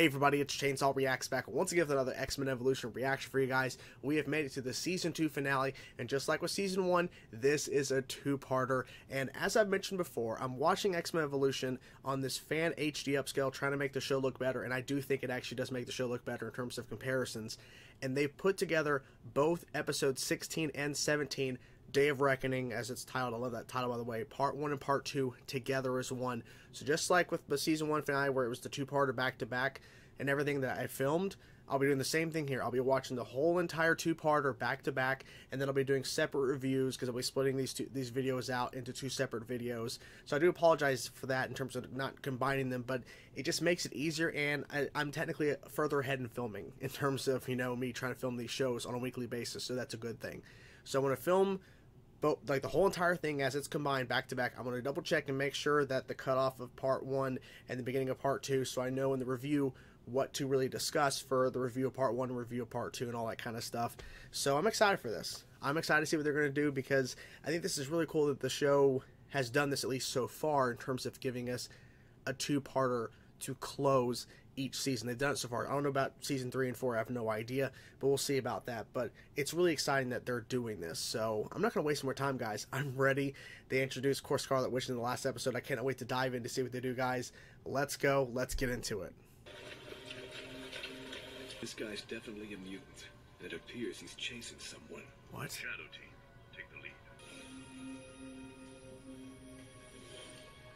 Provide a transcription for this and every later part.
Hey everybody, it's Chainsaw Reacts back once again with another X-Men Evolution reaction for you guys. We have made it to the Season 2 finale, and just like with Season 1, this is a two-parter. And as I've mentioned before, I'm watching X-Men Evolution on this fan HD upscale, trying to make the show look better, and I do think it actually does make the show look better in terms of comparisons. And they've put together both episodes 16 and 17, Day of Reckoning, as it's titled. I love that title, by the way. Part 1 and Part 2 together as one. So just like with the Season 1 finale, where it was the two-parter back-to-back and everything that I filmed, I'll be doing the same thing here. I'll be watching the whole entire two-parter back-to-back, and then I'll be doing separate reviews, because I'll be splitting these videos out into two separate videos. So I do apologize for that in terms of not combining them, but it just makes it easier, and I'm technically further ahead in filming in terms of, you know, me trying to film these shows on a weekly basis, so that's a good thing. So I'm going to film like the whole entire thing as it's combined back to back. I'm going to double check and make sure that the cutoff of Part 1 and the beginning of Part 2, so I know in the review what to really discuss for the review of Part 1 and review of Part 2 and all that kind of stuff. So I'm excited for this. I'm excited to see what they're going to do, because I think this is really cool that the show has done this, at least so far, in terms of giving us a two-parter to close each season. They've done it so far. I don't know about Season 3 and 4. I have no idea, but we'll see about that. But it's really exciting that they're doing this. So I'm not going to waste more time, guys. I'm ready. They introduced, of course, Scarlet Witch in the last episode. I can't wait to dive in to see what they do, guys. Let's go. Let's get into it. This guy's definitely a mutant. It appears he's chasing someone. What? Shadow team, take the lead.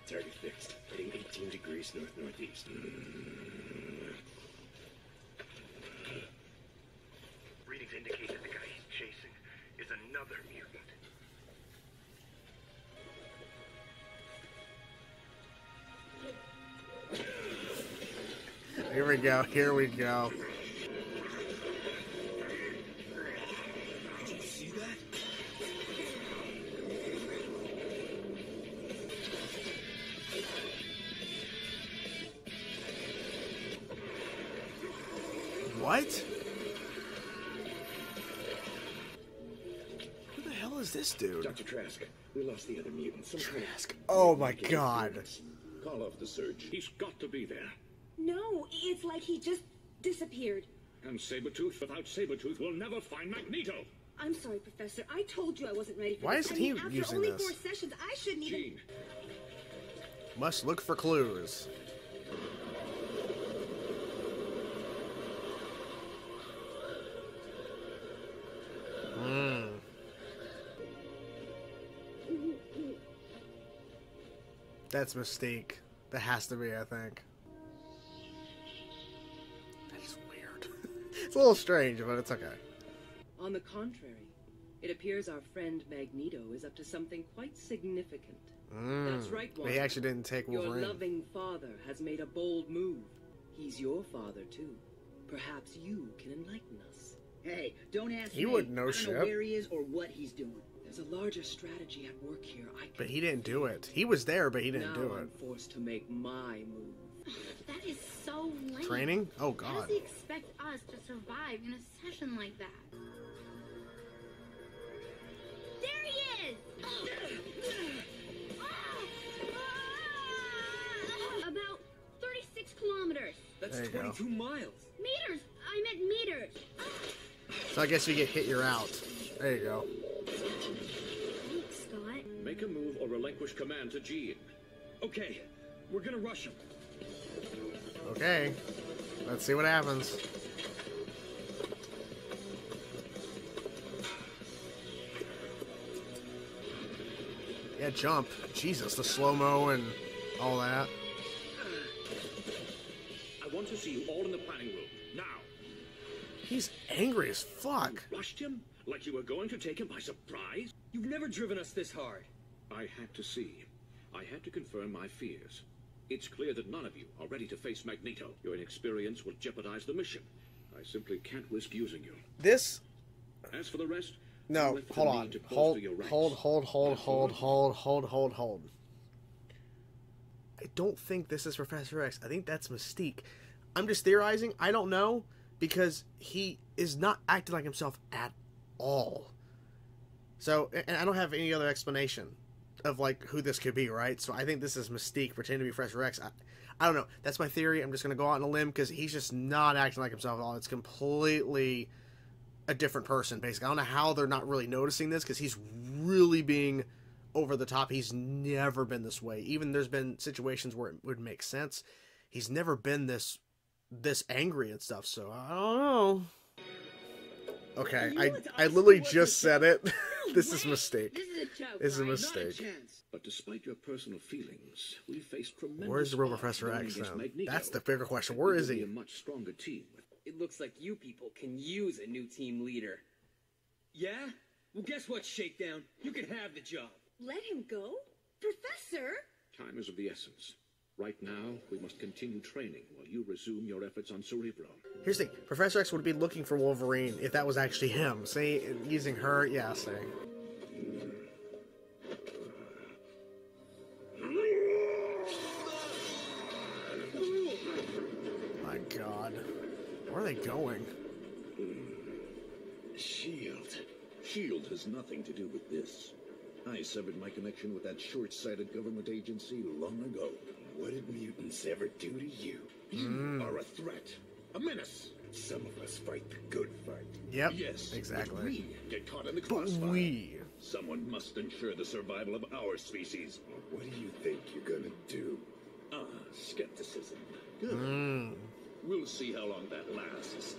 Target fixed. Heading 18 degrees north-northeast. Readings indicate that the guy he's chasing is another mutant. Here we go. Here we go. Did you see that? What? Who the hell is this dude? Dr. Trask, we lost the other mutant. Trask. Oh my god. Call off the search. He's got to be there. No, it's like he just disappeared. And Sabretooth without Sabretooth will never find Magneto. I'm sorry, Professor. I told you I wasn't ready for Why this. isn't he after using only this? 4 sessions, I shouldn't even... Jean, Must look for clues. That's Mystique. That has to be, I think. That is weird. It's a little strange, but it's okay. On the contrary, it appears our friend Magneto is up to something quite significant. That's right, But Wanda. he actually didn't take Your Wolverine. loving father has made a bold move. He's your father, too. Perhaps you can enlighten us. Hey, don't ask me. He wouldn't know I don't shit. know where he is or what he's doing. There's a larger strategy at work here. But he didn't do it. He was there, but he didn't now do I'm it. forced to make my move. That is so lame. Training? Oh How god. does he expect us to survive in a session like that? There he is! About 36 kilometers. That's There you go. 22 miles. Meters! I meant meters. So I guess if you get hit, you're out. There you go. Thanks, Scott. make a move or relinquish command to Jean. Okay, we're gonna rush him. Okay. Let's see what happens. Yeah, jump. Jesus, the slow-mo and all that. I want to see you all in the planning room, now. He's angry as fuck. Rushed him? Like you were going to take him by surprise? You've never driven us this hard. I had to see. I had to confirm my fears. It's clear that none of you are ready to face Magneto. Your inexperience will jeopardize the mission. I simply can't risk using you. This... As for the rest... No, left hold for me on. to bolster Hold, your ranks. hold. I don't think this is Professor X. I think that's Mystique. I'm just theorizing. I don't know, because he is not acting like himself at all. So, and I don't have any other explanation of like who this could be, right? So I think this is Mystique pretending to be Professor X. I don't know. That's my theory. I'm just gonna go out on a limb because he's just not acting like himself at all. It's completely a different person, basically. I don't know how they're not really noticing this because he's really being over the top. He's never been this way. Even there's been situations where it would make sense. He's never been this angry and stuff. So I don't know. Okay, I literally just said it. This is a mistake. This is a joke. This is a right? mistake. But despite your personal feelings, we face tremendous Where's the real odds Professor going X, against though? Magneto. That's the bigger question. Where is We he? will be a much stronger team. It looks like you people can use a new team leader. Yeah? Well, guess what, Shakedown? You can have the job. Let him go? Professor? Time is of the essence. Right now, we must continue training while you resume your efforts on Cerebro. Here's the thing. Professor X would be looking for Wolverine if that was actually him. See, using her, yeah, see. My God. Where are they going? SHIELD has nothing to do with this. I severed my connection with that short-sighted government agency long ago. What did mutants ever do to you? You are a threat. A menace. Some of us fight the good fight. Yep, Yes, exactly. but we get caught in the But crossfire. we... Someone must ensure the survival of our species. What do you think you're gonna do? Skepticism. Good. We'll see how long that lasts.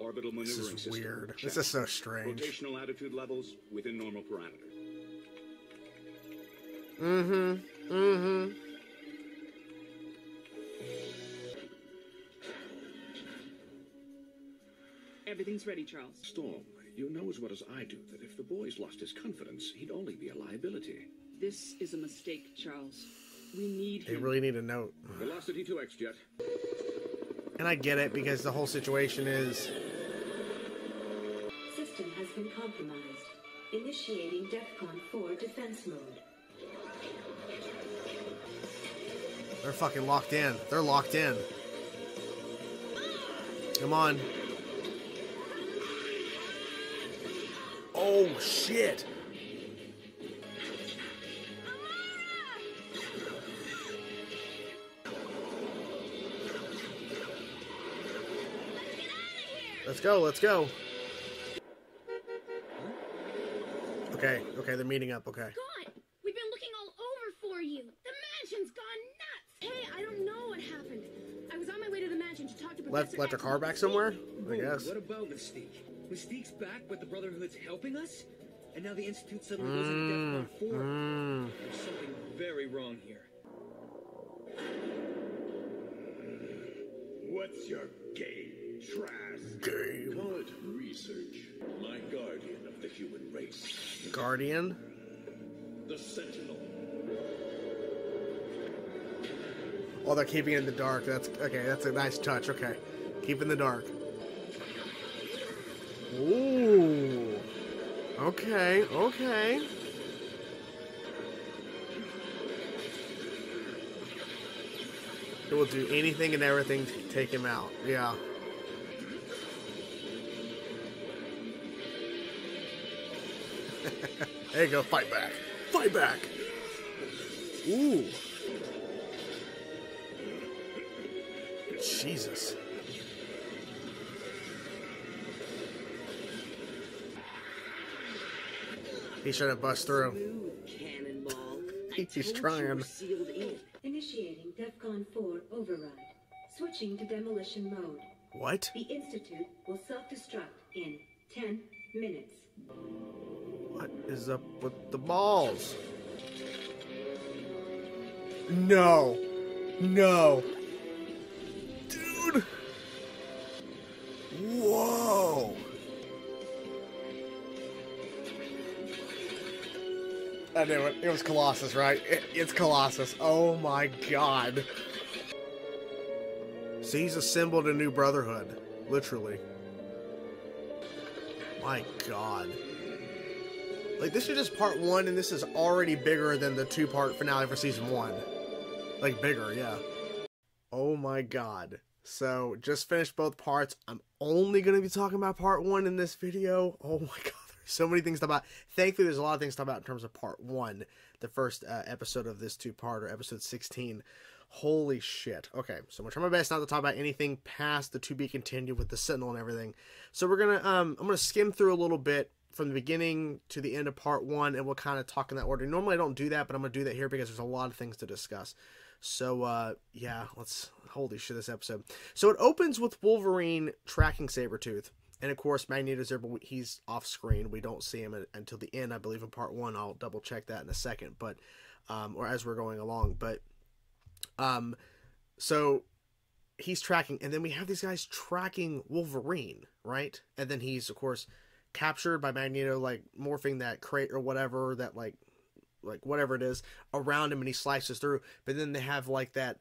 Orbital This maneuvering is system. weird. Check. This is so strange. Rotational attitude levels within normal parameter. Everything's ready, Charles. Storm, you know as well as I do that if the boy's lost his confidence, he'd only be a liability. This is a mistake, Charles. We need They him. really need a note. Velocity to X-Jet. And I get it, because the whole situation is... System has been compromised. Initiating DEFCON 4 defense mode. They're fucking locked in. They're locked in. Come on. Oh, shit. Let's go, let's go. Okay, they're meeting up, okay. Gone. We've been looking all over for you. The mansion's gone nuts. Hey, I don't know what happened. I was on my way to the mansion to talk to Professor Left their X car about back the somewhere? scene. I guess. What about Mystique? Mystique's back, but the Brotherhood's helping us? And now the Institute suddenly goes into DEFCON 4. There's something very wrong here. What's your game, Trash? Game. Call it research. My guardian of the human race. Guardian? The Sentinel. Oh, they're keeping it in the dark. That's okay. That's a nice touch. Okay, keep in the dark. Ooh. Okay. It will do anything and everything to take him out. Yeah. There you go. Fight back. Fight back. Ooh. Jesus. He's trying to bust through. Smooth cannonball. He's I told you trying. we're sealed in. Initiating DEFCON 4 override. Switching to demolition mode. What? The Institute will self-destruct in 10 minutes. What is up with the balls? No. No. Dude. Whoa. I knew it. It was Colossus, right? It's Colossus. Oh my god. So he's assembled a new brotherhood. Literally. My god. Like, this is just part 1, and this is already bigger than the 2-part finale for season 1. Like, bigger, yeah. Oh my god. So, just finished both parts. I'm only going to be talking about part 1 in this video. Oh my god, So many things to talk about. Thankfully, there's a lot of things to talk about in terms of part 1, the first episode of this two-parter, episode 16. Holy shit. Okay, so I'm gonna try my best not to talk about anything past the to be continued with the Sentinel and everything. So we're gonna I'm gonna skim through a little bit from the beginning to the end of part 1, and we'll kind of talk in that order. Normally I don't do that, but I'm gonna do that here because there's a lot of things to discuss. So yeah, holy shit, this episode. So it opens with Wolverine tracking Sabretooth. And of course, Magneto's there, but he's off screen. We don't see him until the end, I believe, in part 1. I'll double check that in a second, but or as we're going along. But so he's tracking, and then we have these guys tracking Wolverine, right? And then he's, of course, captured by Magneto, like morphing that crate or whatever, that like whatever it is around him, and he slices through. But then they have like that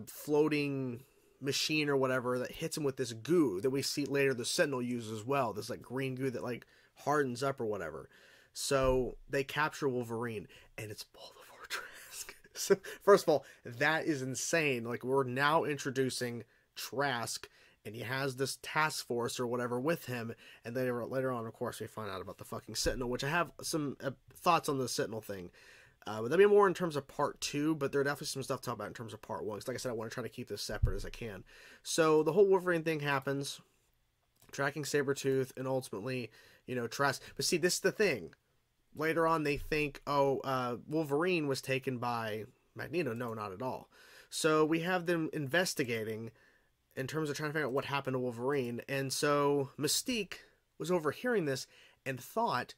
floating machine or whatever that hits him with this goo that we see later the Sentinel uses as well, this like green goo that like hardens up or whatever. So they capture Wolverine, and it's Boulevard Trask. So first of all, that is insane. Like, we're now introducing Trask, and he has this task force or whatever with him, and later on, of course, we find out about the fucking Sentinel, which I have some thoughts on the Sentinel thing. But that'd be more in terms of part 2, but there are definitely some stuff to talk about in terms of part 1. Because like I said, I want to try to keep this separate as I can. So the whole Wolverine thing happens, tracking Sabretooth, and ultimately, Trask. But see, this is the thing. Later on, they think, Wolverine was taken by Magneto. No, not at all. So we have them investigating in terms of trying to figure out what happened to Wolverine. And so Mystique was overhearing this and thought...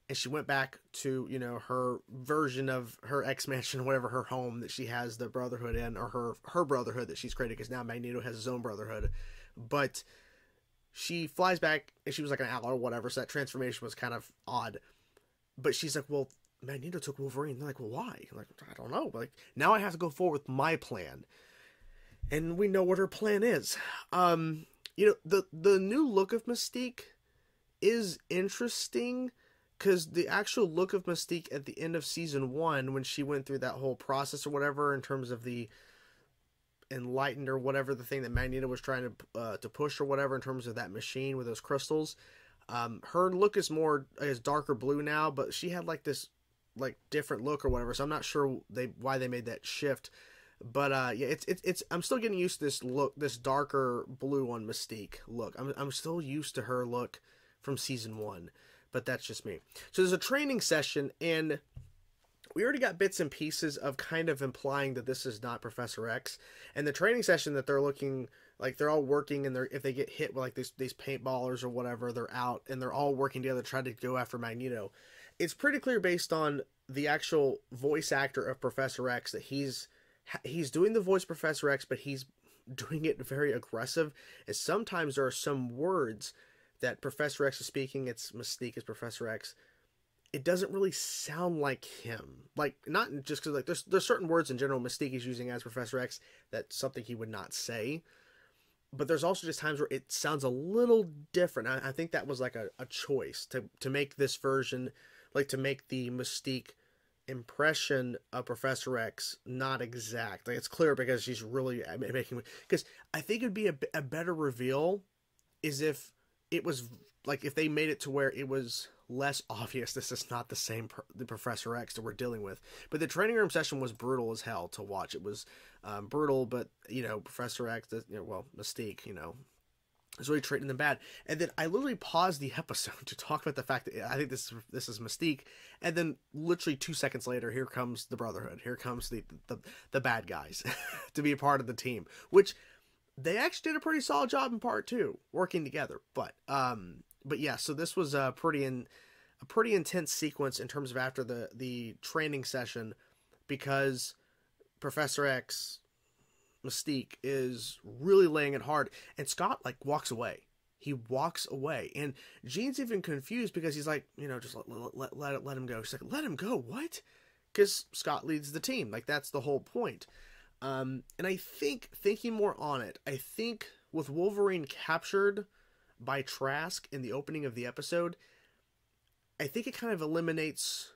And she went back to, her version of her X-Mansion, whatever, her home that she has the Brotherhood in, or her Brotherhood that she's created, because now Magneto has his own Brotherhood. But she flies back, and she was like an owl or whatever, so that transformation was kind of odd. But she's like, well, Magneto took Wolverine. They're like, well, why? I'm like, I don't know. But like, now I have to go forward with my plan. And we know what her plan is. The new look of Mystique is interesting, because the actual look of Mystique at the end of season 1, when she went through that whole process or whatever, in terms of the enlightened or whatever, the thing that Magneto was trying to push or whatever, in terms of that machine with those crystals, her look is darker blue now, but she had like this like different look or whatever. So I'm not sure why they made that shift. But yeah, it's I'm still getting used to this look, this darker blue on Mystique look. I'm still used to her look from season 1. But that's just me. So there's a training session, and we already got bits and pieces of kind of implying that this is not Professor X. And the training session that they're looking, like, they're all working, and if they get hit with like these paintballers or whatever, they're out, and they're all working together to try to go after Magneto. It's pretty clear based on the actual voice actor of Professor X that he's doing the voice of Professor X, but he's doing it very aggressive. And sometimes there are some words that Professor X is speaking, it's Mystique as Professor X, it doesn't really sound like him. Like, not just because, like, there's certain words in general Mystique is using as Professor X that's something he would not say. But there's also just times where it sounds a little different. I think that was like a choice to make this version, like, to make the Mystique impression of Professor X not exact. Like, it's clear because she's really making... Because I think it'd be a better reveal is if it was like, if they made it to where it was less obvious this is not the same the Professor X that we're dealing with. But the training room session was brutal as hell to watch. It was brutal, but Professor X, Mystique, is really treating them bad. And then I literally paused the episode to talk about the fact that I think this is Mystique, and then literally 2 seconds later, here comes the Brotherhood. Here comes the bad guys to be a part of the team, which they actually did a pretty solid job in part 2, working together. But yeah, so this was a pretty intense sequence in terms of after the training session, because Professor X, Mystique, is really laying it hard, and Scott walks away. He walks away, and Jean's even confused because he's like, just let him go. She's like, let him go? What? Because Scott leads the team. Like, that's the whole point. And I think, thinking more on it, I think with Wolverine captured by Trask in the opening of the episode, I think it kind of eliminates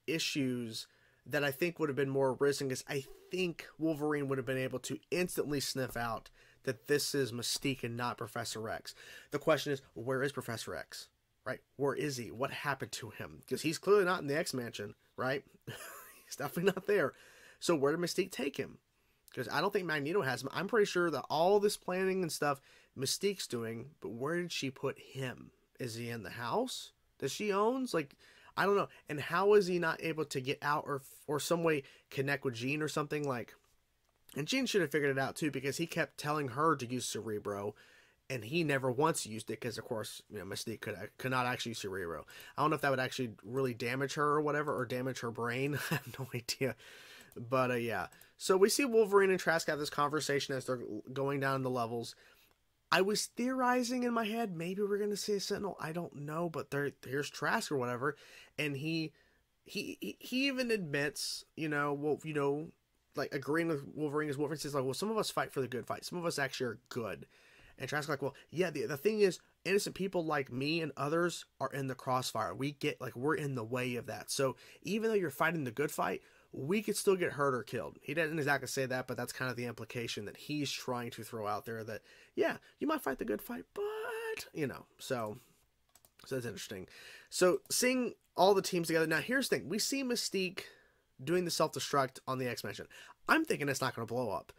issues that I think would have been more arisen, because I think Wolverine would have been able to instantly sniff out that this is Mystique and not Professor X. The question is, where is Professor X? Right? Where is he? What happened to him? Because he's clearly not in the X-Mansion, right? He's definitely not there. So where did Mystique take him? Because I don't think Magneto has him. I'm pretty sure that all this planning and stuff Mystique's doing, but where did she put him? Is he in the house that she owns? Like, I don't know. And how is he not able to get out or some way connect with Jean or something? Like, and Jean should have figured it out too, because he kept telling her to use Cerebro, and he never once used it because, of course, you know, Mystique could not actually use Cerebro. I don't know if that would actually really damage her or whatever, or damage her brain. I have no idea. But yeah. So we see Wolverine and Trask have this conversation as they're going down the levels. I was theorizing in my head, maybe we're going to see a Sentinel. I don't know, but here's Trask or whatever. And he even admits, you know, well, you know, like agreeing with Wolverine, because Wolverine says, like, well, some of us fight for the good fight. Some of us actually are good. And Trask's like, well, yeah, the thing is, innocent people like me and others are in the crossfire. We're in the way of that. So even though you're fighting the good fight, we could still get hurt or killed. He didn't exactly say that, but that's kind of the implication that he's trying to throw out there, that, yeah, you might fight the good fight, but, you know, so that's interesting. So seeing all the teams together. Now, here's the thing. We see Mystique doing the self-destruct on the X-Mansion. I'm thinking it's not going to blow up.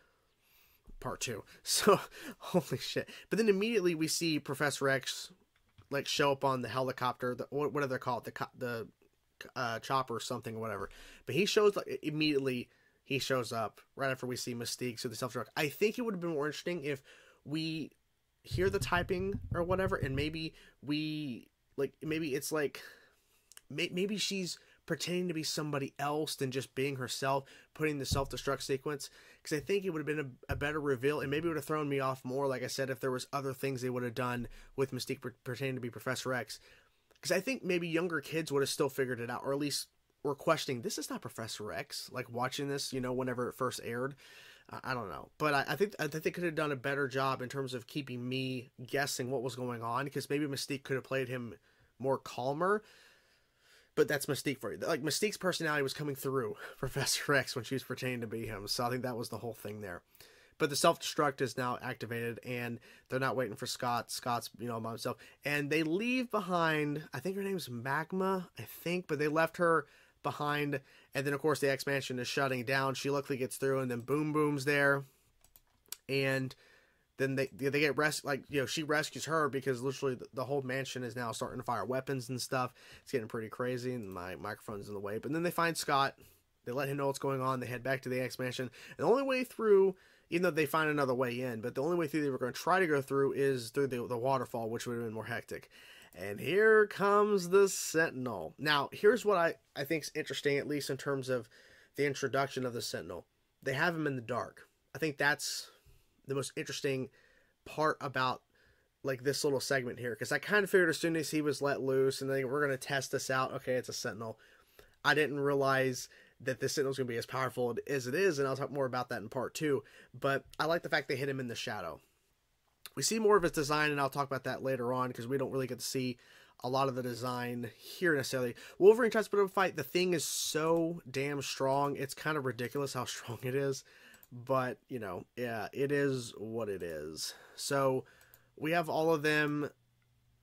Part 2. So, holy shit. But then immediately we see Professor X, like, show up on the helicopter, what do they call it? The chopper or something or whatever. But he shows, like, immediately he shows up right after we see Mystique, so the self-destruct. I think it would have been more interesting if we hear the typing or whatever, and maybe maybe she's pretending to be somebody else than just being herself, putting the self-destruct sequence, because I think it would have been a better reveal, and maybe it would have thrown me off more, like I said, if there was other things they would have done with Mystique pretending to be Professor X, because I think maybe younger kids would have still figured it out, or at least were questioning, this is not Professor X, like watching this, you know, whenever it first aired. I don't know, but I think they could have done a better job in terms of keeping me guessing what was going on, because maybe Mystique could have played him more calmer. But that's Mystique for you. Like, Mystique's personality was coming through Professor X when she was pretending to be him. So I think that was the whole thing there. But the self-destruct is now activated, and they're not waiting for Scott. Scott's, you know, by himself. And they leave behind, I think her name's Magma, but they left her behind. And then, of course, the X-Mansion is shutting down. She luckily gets through, and then Boom Boom's there. And then they get she rescues her, because literally the whole mansion is now starting to fire weapons and stuff. It's getting pretty crazy, and my microphone's in the way. But then they find Scott. They let him know what's going on. They head back to the X-Mansion. And the only way through, even though they find another way in, but the only way through they were going to try to go through is through the waterfall, which would have been more hectic. And here comes the Sentinel. Now, here's what I think is interesting, at least in terms of the introduction of the Sentinel. They have him in the dark. I think that's the most interesting part about, like, this little segment here, because I kind of figured as soon as he was let loose and then we're going to test this out, okay, it's a Sentinel. I didn't realize that the Sentinel's going to be as powerful as it is, and I'll talk more about that in part 2, but I like the fact they hit him in the shadow. We see more of his design, and I'll talk about that later on, because we don't really get to see a lot of the design here necessarily. Wolverine tries to put up a fight. The Thing is so damn strong, it's kind of ridiculous how strong it is. But, you know, yeah, it is what it is. So we have all of them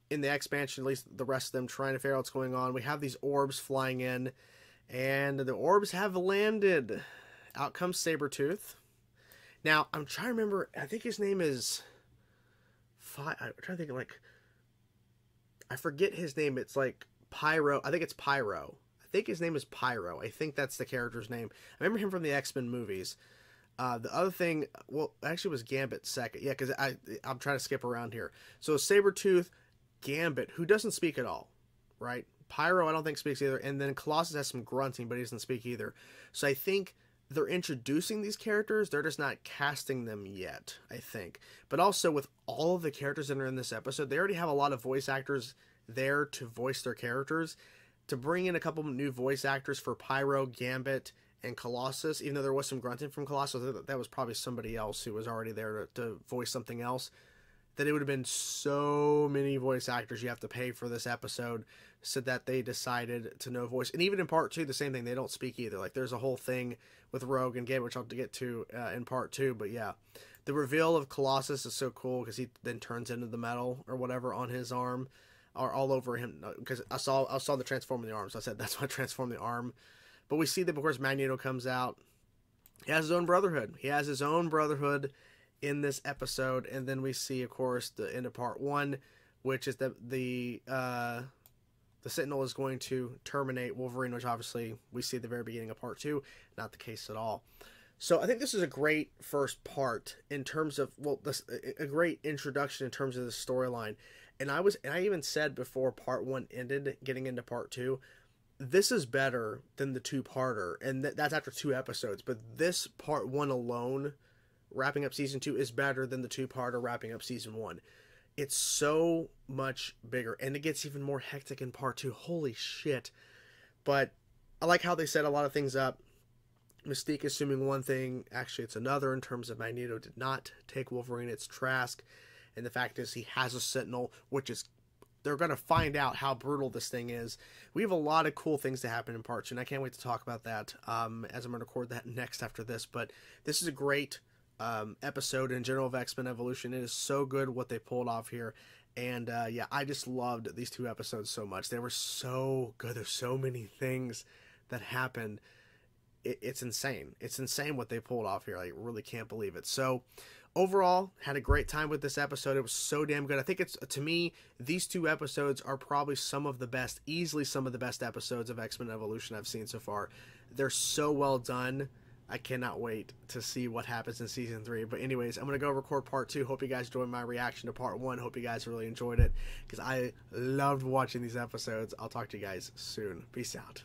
in the X-Mansion, at least the rest of them, trying to figure out what's going on. We have these orbs flying in, and the orbs have landed. Out comes Sabretooth. Now, I'm trying to remember, I think his name is... I'm trying to think, like... I forget his name. It's like Pyro. I think it's Pyro. I think his name is Pyro. I think that's the character's name. I remember him from the X-Men movies. The other thing, well, actually was Gambit second. Yeah, because I'm trying to skip around here. So Sabretooth, Gambit, who doesn't speak at all, right? Pyro, I don't think speaks either. And then Colossus has some grunting, but he doesn't speak either. So I think they're introducing these characters. They're just not casting them yet, I think. But also with all of the characters that are in this episode, they already have a lot of voice actors there to voice their characters. To bring in a couple new voice actors for Pyro, Gambit, and Colossus, even though there was some grunting from Colossus, that was probably somebody else who was already there to voice something else, that it would have been so many voice actors you have to pay for this episode, so that they decided to no voice. And even in part 2, the same thing, they don't speak either. Like, there's a whole thing with Rogue and Gambit, which I'll have to get to in part 2, but yeah. The reveal of Colossus is so cool because he then turns into the metal or whatever on his arm, or all over him. Because I saw the transform in the arm, so I said that's why I transformed the arm. But we see that, of course, Magneto comes out. He has his own Brotherhood. He has his own Brotherhood in this episode, and then we see, of course, the end of part 1, which is that the Sentinel is going to terminate Wolverine, which obviously we see at the very beginning of part 2. Not the case at all. So I think this is a great first part in terms of, a great introduction in terms of the storyline. And I even said before part 1 ended, getting into part 2, this is better than the 2-parter, and that's after 2 episodes. But this part 1 alone, wrapping up season 2, is better than the 2-parter wrapping up season 1. It's so much bigger, and it gets even more hectic in part 2. Holy shit. But I like how they set a lot of things up. Mystique assuming one thing, actually it's another, in terms of Magneto did not take Wolverine its Trask. And the fact is he has a Sentinel, which is, they're going to find out how brutal this thing is. We have a lot of cool things to happen in part 2, and I can't wait to talk about that as I'm going to record that next after this. But this is a great episode in general of X-Men Evolution. It is so good what they pulled off here. And yeah, I just loved these 2 episodes so much. They were so good. There's so many things that happened. It's insane. It's insane what they pulled off here. I really can't believe it. So overall, had a great time with this episode. It was so damn good. I think it's, to me, these 2 episodes are probably some of the best, easily some of the best episodes of X-Men Evolution I've seen so far. They're so well done. I cannot wait to see what happens in season 3. But anyways, I'm going to go record part 2. Hope you guys enjoyed my reaction to part 1. Hope you guys really enjoyed it, because I loved watching these episodes. I'll talk to you guys soon. Peace out.